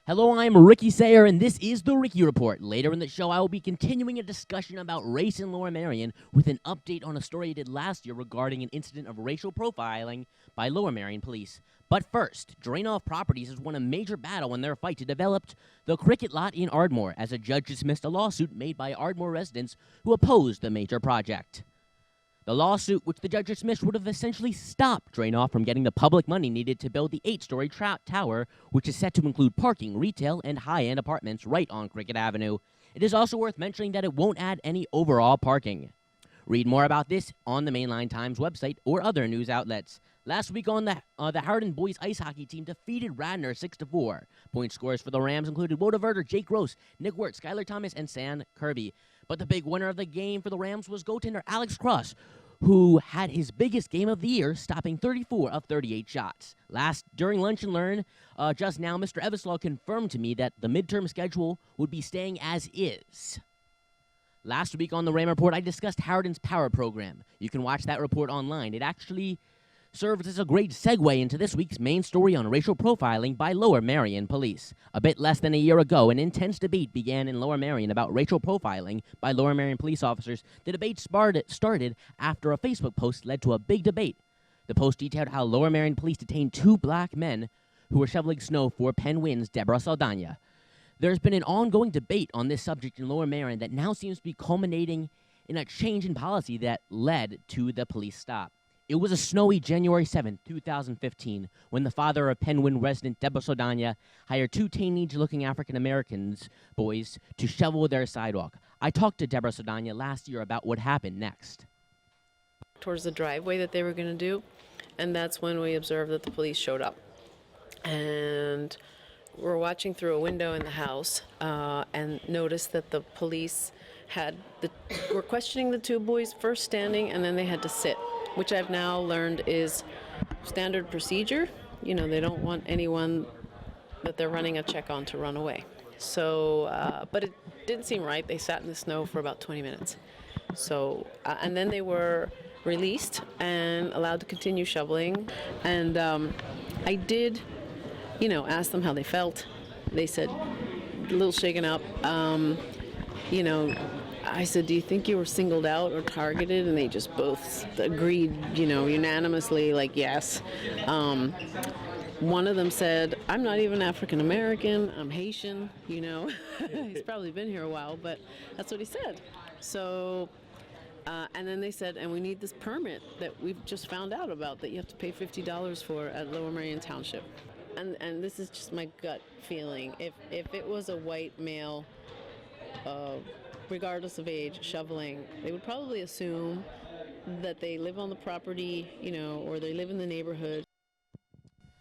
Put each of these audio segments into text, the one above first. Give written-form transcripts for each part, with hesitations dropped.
Hello, I'm Ricky Sayer, and this is the Ricky Report. Later in the show, I will be continuing a discussion about race in Lower Merion with an update on a story I did last year regarding an incident of racial profiling by Lower Merion police. But first, Drainoff Properties has won a major battle in their fight to develop the cricket lot in Ardmore, as a judge dismissed a lawsuit made by Ardmore residents who opposed the major project. The lawsuit, which the judge dismissed, would have essentially stopped Drainoff from getting the public money needed to build the 8-story tower, which is set to include parking, retail, and high-end apartments right on Cricket Avenue. It is also worth mentioning that it won't add any overall parking. Read more about this on the Mainline Times website or other news outlets. Last week on the Harriton boys ice hockey team defeated Radnor 6-4. Point scorers for the Rams included Woda Verder, Jake Gross, Nick Wirt, Skylar Thomas, and Sam Kirby. But the big winner of the game for the Rams was goaltender Alex Cross, who had his biggest game of the year, stopping 34 of 38 shots. During Lunch and Learn, just now, Mr. Everslaw confirmed to me that the midterm schedule would be staying as is. Last week on the Ram Report, I discussed Harriton's power program. You can watch that report online. It actually serves as a great segue into this week's main story on racial profiling by Lower Merion police. A bit less than a year ago, an intense debate began in Lower Merion about racial profiling by Lower Merion police officers. The debate started after a Facebook post led to a big debate. The post detailed how Lower Merion police detained 2 black men who were shoveling snow for Penn Wynn's Deborah Saldana. There's been an ongoing debate on this subject in Lower Merion that now seems to be culminating in a change in policy that led to the police stop. It was a snowy January 7, 2015, when the father of Penn Wynn resident Deborah Saldana hired 2 teenage-looking African-Americans boys to shovel their sidewalk. I talked to Deborah Saldana last year about what happened next. Towards the driveway that they were going to do, and that's when we observed that the police showed up. And we're watching through a window in the house and noticed that the police were questioning the 2 boys, first standing, and then they had to sit, which I've now learned is standard procedure. You know, they don't want anyone that they're running a check on to run away. So, but it didn't seem right. They sat in the snow for about 20 minutes. So, and then they were released and allowed to continue shoveling. And I did, ask them how they felt. They said, a little shaken up. I said, do you think you were singled out or targeted? And they just both agreed, unanimously, like, yes. One of them said, I'm not even African American, I'm Haitian, He's probably been here a while, but that's what he said. So, and then they said, and we need this permit that we've just found out about that you have to pay $50 for at Lower Merion Township. And this is just my gut feeling. If it was a white male, regardless of age, shoveling, they would probably assume that they live on the property, or they live in the neighborhood.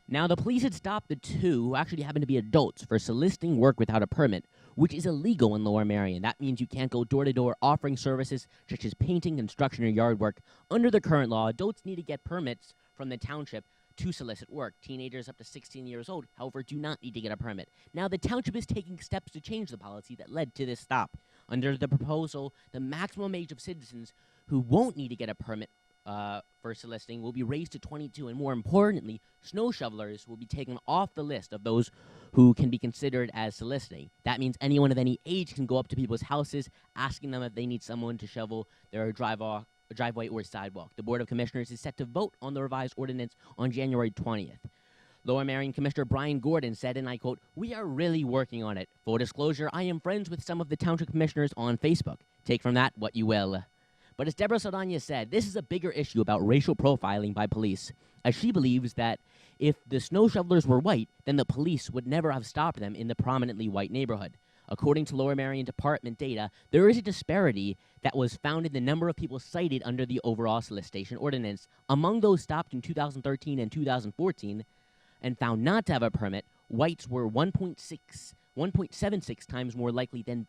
Now, the police had stopped the 2, who actually happened to be adults, for soliciting work without a permit, which is illegal in Lower Merion. That means you can't go door-to-door offering services such as painting, construction, or yard work. Under the current law, adults need to get permits from the township to solicit work. Teenagers up to 16 years old, however, do not need to get a permit. Now, the township is taking steps to change the policy that led to this stop. Under the proposal, the maximum age of citizens who won't need to get a permit for soliciting will be raised to 22, and more importantly, snow shovelers will be taken off the list of those who can be considered as soliciting. That means anyone of any age can go up to people's houses, asking them if they need someone to shovel their driveway or sidewalk. The Board of Commissioners is set to vote on the revised ordinance on January 20th. Lower Merion Commissioner Brian Gordon said, and I quote, "We are really working on it. Full disclosure, I am friends with some of the township commissioners on Facebook. Take from that what you will." But as Deborah Saldana said, this is a bigger issue about racial profiling by police, as she believes that if the snow shovelers were white, then the police would never have stopped them in the prominently white neighborhood. According to Lower Merion Department data, there is a disparity that was found in the number of people cited under the overall solicitation ordinance. Among those stopped in 2013 and 2014 and found not to have a permit, whites were 1.76 times more likely than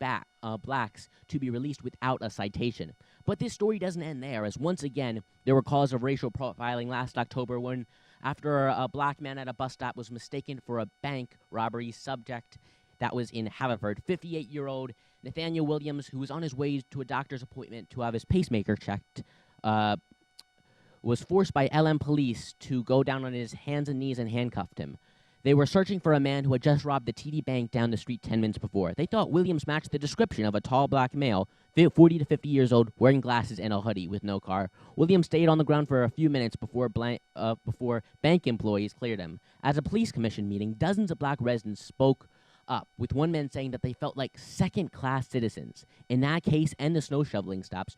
blacks to be released without a citation. But this story doesn't end there, as once again, there were calls of racial profiling last October when, after a black man at a bus stop was mistaken for a bank robbery subject that was in Haverford, 58-year-old Nathaniel Williams, who was on his way to a doctor's appointment to have his pacemaker checked, was forced by LM police to go down on his hands and knees and handcuffed him. They were searching for a man who had just robbed the TD Bank down the street 10 minutes before. They thought Williams matched the description of a tall black male, 40 to 50 years old, wearing glasses and a hoodie with no car. Williams stayed on the ground for a few minutes before bank employees cleared him. At a police commission meeting, dozens of black residents spoke up, with one man saying that they felt like second-class citizens. In that case and the snow shoveling stops,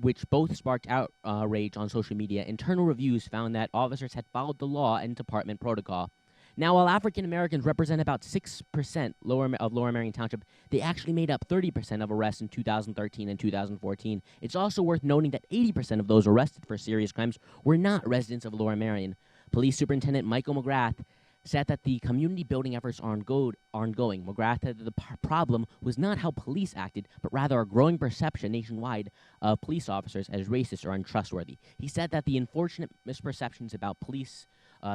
which both sparked outrage on social media, internal reviews found that officers had followed the law and department protocol. Now, while African Americans represent about 6% of Lower Merion Township, they actually made up 30% of arrests in 2013 and 2014. It's also worth noting that 80% of those arrested for serious crimes were not residents of Lower Merion. Police Superintendent Michael McGrath said that the community building efforts are ongoing. McGrath said that the problem was not how police acted, but rather a growing perception nationwide of police officers as racist or untrustworthy. He said that the unfortunate misperceptions about police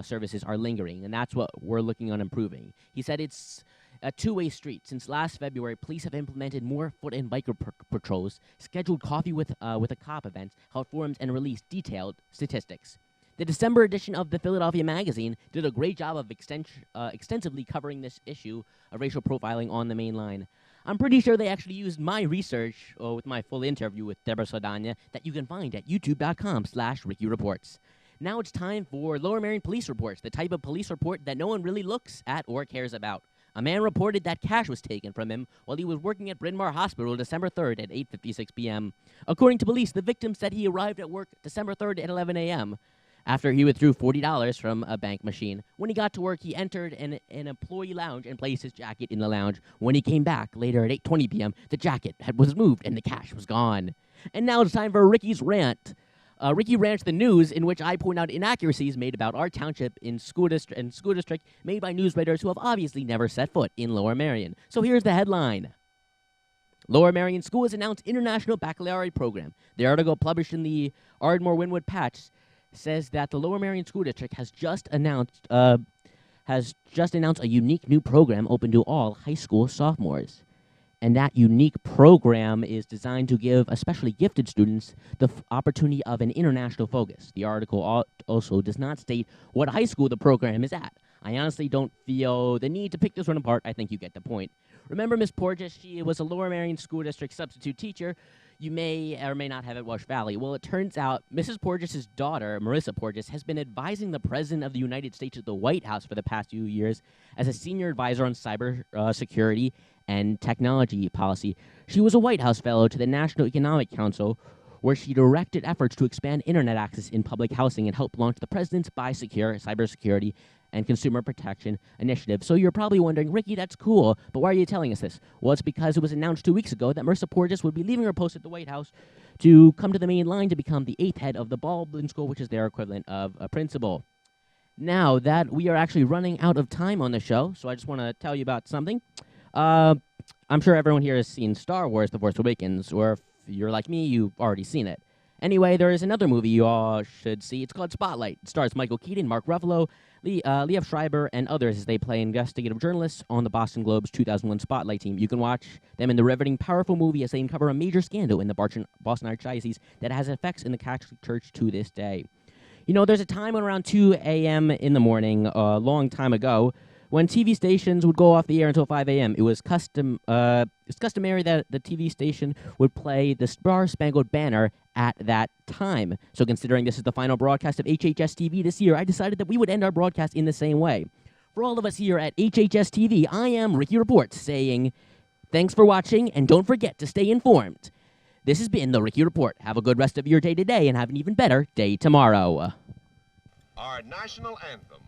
services are lingering, and that's what we're looking on improving. He said it's a two-way street. Since last February, police have implemented more foot and biker patrols, scheduled coffee with a cop events, held forums, and released detailed statistics. The December edition of the Philadelphia Magazine did a great job of extensively covering this issue of racial profiling on the main line. I'm pretty sure they actually used my research with my full interview with Deborah Saldana that you can find at youtube.com/RickyReports. Now it's time for Lower Merion Police Reports, the type of police report that no one really looks at or cares about. A man reported that cash was taken from him while he was working at Bryn Mawr Hospital December 3rd at 8:56 p.m. According to police, the victim said he arrived at work December 3rd at 11 a.m. after he withdrew $40 from a bank machine. When he got to work, he entered an employee lounge and placed his jacket in the lounge. When he came back later at 8:20 p.m., the jacket was moved and the cash was gone. And now it's time for Ricky's Rant. Ricky Rants the News, in which I point out inaccuracies made about our township in school district made by news writers who have obviously never set foot in Lower Merion. So here's the headline. Lower Merion School has announced International Baccalaureate Program. The article published in the Ardmore Wynwood Patch says that the Lower Merion School District has just announced a unique new program open to all high school sophomores. And that unique program is designed to give especially gifted students the opportunity of an international focus. The article also does not state what high school the program is at. I honestly don't feel the need to pick this one apart. I think you get the point. Remember Miss Porges? She was a Lower Merion School District substitute teacher. You may or may not have at Wash Valley. Well, it turns out Mrs. Porges' daughter, Marissa Porges, has been advising the President of the United States at the White House for the past few years as a senior advisor on cyber security and technology policy. She was a White House fellow to the National Economic Council, where she directed efforts to expand internet access in public housing and helped launch the President's Buy Secure cybersecurity and consumer protection initiative. So you're probably wondering, Ricky, that's cool, but why are you telling us this? Well, it's because it was announced 2 weeks ago that Marissa Porges would be leaving her post at the White House to come to the main line to become the 8th head of the Baldwin School, which is their equivalent of a principal. Now that we are actually running out of time on the show, so I just want to tell you about something. I'm sure everyone here has seen Star Wars: The Force Awakens, or if you're like me, you've already seen it. Anyway, there is another movie you all should see. It's called Spotlight. It stars Michael Keaton, Mark Ruffalo, Liev Schreiber, and others as they play investigative journalists on the Boston Globe's 2001 Spotlight team. You can watch them in the riveting, powerful movie as they uncover a major scandal in the Boston Archdiocese that has effects in the Catholic Church to this day. You know, there's a time when around 2 a.m. in the morning, a long time ago, when TV stations would go off the air until 5 a.m., it was customary that the TV station would play the Star-Spangled Banner at that time. So considering this is the final broadcast of HHS TV this year, I decided that we would end our broadcast in the same way. For all of us here at HHS TV, I am Ricky Reports saying thanks for watching, and don't forget to stay informed. This has been the Ricky Report. Have a good rest of your day today, and have an even better day tomorrow. Our national anthem.